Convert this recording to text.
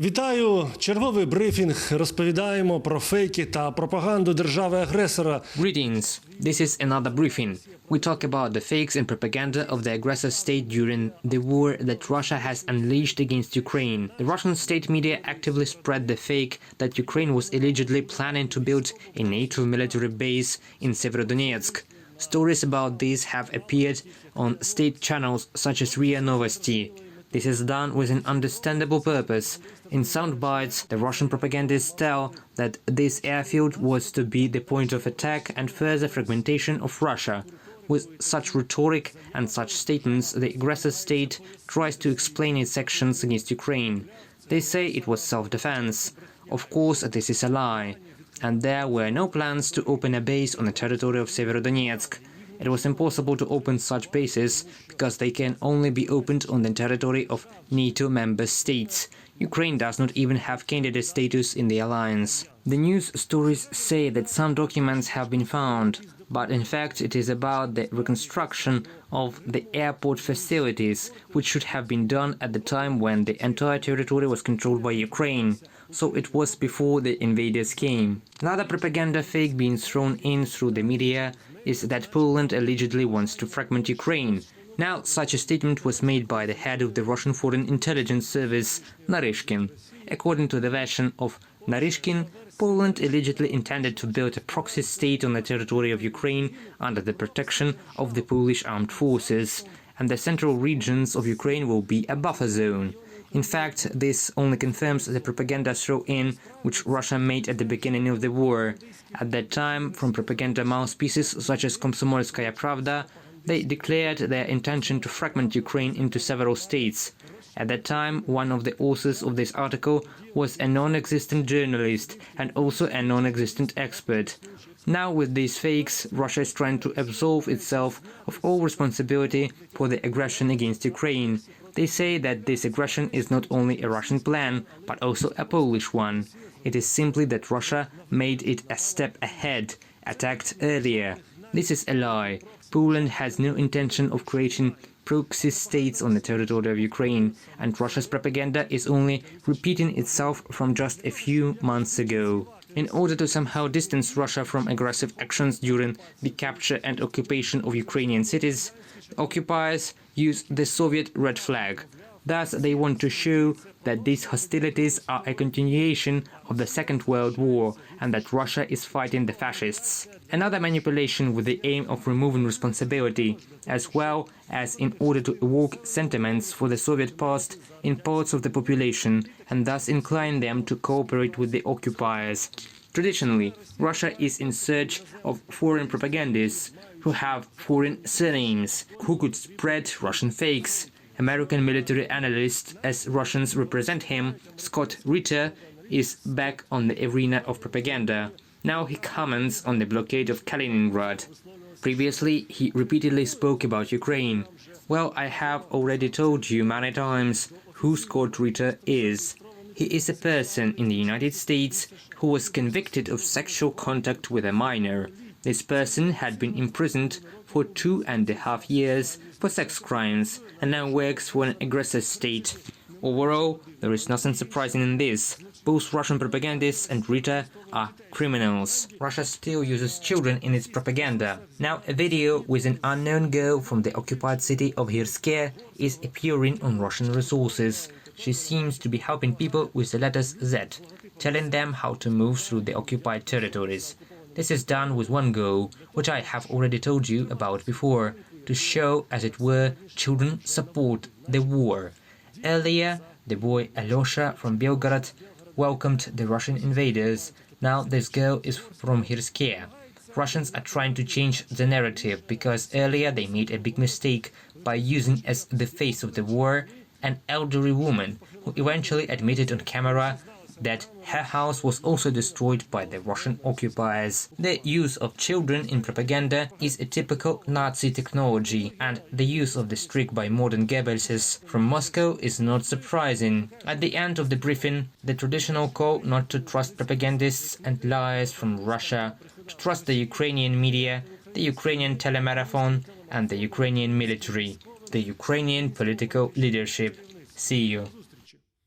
Вітаю! Черговий брифінг. Розповідаємо про фейки та пропаганду держави-агресора. Greetings. This is another briefing. We talk about the fakes and propaganda of the aggressor state during the war that Russia has unleashed against Ukraine. The Russian state media actively spread the fake that Ukraine was allegedly planning to build a NATO military base in Severodonetsk. Stories about this have appeared on state channels such as RIA Novosti. This is done with an understandable purpose. In sound bites, the Russian propagandists tell that this airfield was to be the point of attack and further fragmentation of Russia. With such rhetoric and such statements, the aggressor state tries to explain its actions against Ukraine. They say it was self-defense. Of course, this is a lie. And there were no plans to open a base on the territory of Severodonetsk. It was impossible to open such bases because they can only be opened on the territory of NATO member states. Ukraine does not even have candidate status in the alliance. The news stories say that some documents have been found, but in fact it is about the reconstruction of the airport facilities, which should have been done at the time when the entire territory was controlled by Ukraine. So it was before the invaders came. Another propaganda fake being thrown in through the media is that Poland allegedly wants to fragment Ukraine. Now, such a statement was made by the head of the Russian Foreign Intelligence Service, Naryshkin. According to the version of Naryshkin, Poland allegedly intended to build a proxy state on the territory of Ukraine under the protection of the Polish armed forces, and the central regions of Ukraine will be a buffer zone. In fact, this only confirms the propaganda throw-in which Russia made at the beginning of the war. At that time, from propaganda mouthpieces such as Komsomolskaya Pravda, they declared their intention to fragment Ukraine into several states. At that time, one of the authors of this article was a non-existent journalist and also a non-existent expert. Now, with these fakes, Russia is trying to absolve itself of all responsibility for the aggression against Ukraine. They say that this aggression is not only a Russian plan, but also a Polish one. It is simply that Russia made it a step ahead, attacked earlier. This is a lie. Poland has no intention of creating proxy states on the territory of Ukraine, and Russia's propaganda is only repeating itself from just a few months ago. In order to somehow distance Russia from aggressive actions during the capture and occupation of Ukrainian cities, the occupiers use the Soviet red flag. Thus, they want to show that these hostilities are a continuation of the Second World War and that Russia is fighting the fascists. Another manipulation with the aim of removing responsibility, as well as in order to evoke sentiments for the Soviet past in parts of the population and thus incline them to cooperate with the occupiers. Traditionally, Russia is in search of foreign propagandists who have foreign surnames, who could spread Russian fakes. American military analyst, as Russians represent him, Scott Ritter, is back on the arena of propaganda. Now he comments on the blockade of Kaliningrad. Previously, he repeatedly spoke about Ukraine. Well, I have already told you many times who Scott Ritter is. He is a person in the United States who was convicted of sexual contact with a minor. This person had been imprisoned for 2.5 years for sex crimes and now works for an aggressor state. Overall, there is nothing surprising in this. Both Russian propagandists and Ritter are criminals. Russia still uses children in its propaganda. Now, a video with an unknown girl from the occupied city of Hirske is appearing on Russian resources. She seems to be helping people with the letters Z, telling them how to move through the occupied territories. This is done with one goal, which I have already told you about before, to show, as it were, children support the war. Earlier, the boy Alyosha from Belgorod welcomed the Russian invaders. Now this girl is from Hirske. Russians are trying to change the narrative because earlier they made a big mistake by using as the face of the war an elderly woman who eventually admitted on camera that her house was also destroyed by the Russian occupiers. The use of children in propaganda is a typical Nazi technology, and the use of the streak by modern Goebbelses from Moscow is not surprising. At the end of the briefing, the traditional call not to trust propagandists and liars from Russia, to trust the Ukrainian media, the Ukrainian telemarathon, and the Ukrainian military, the Ukrainian political leadership. See you.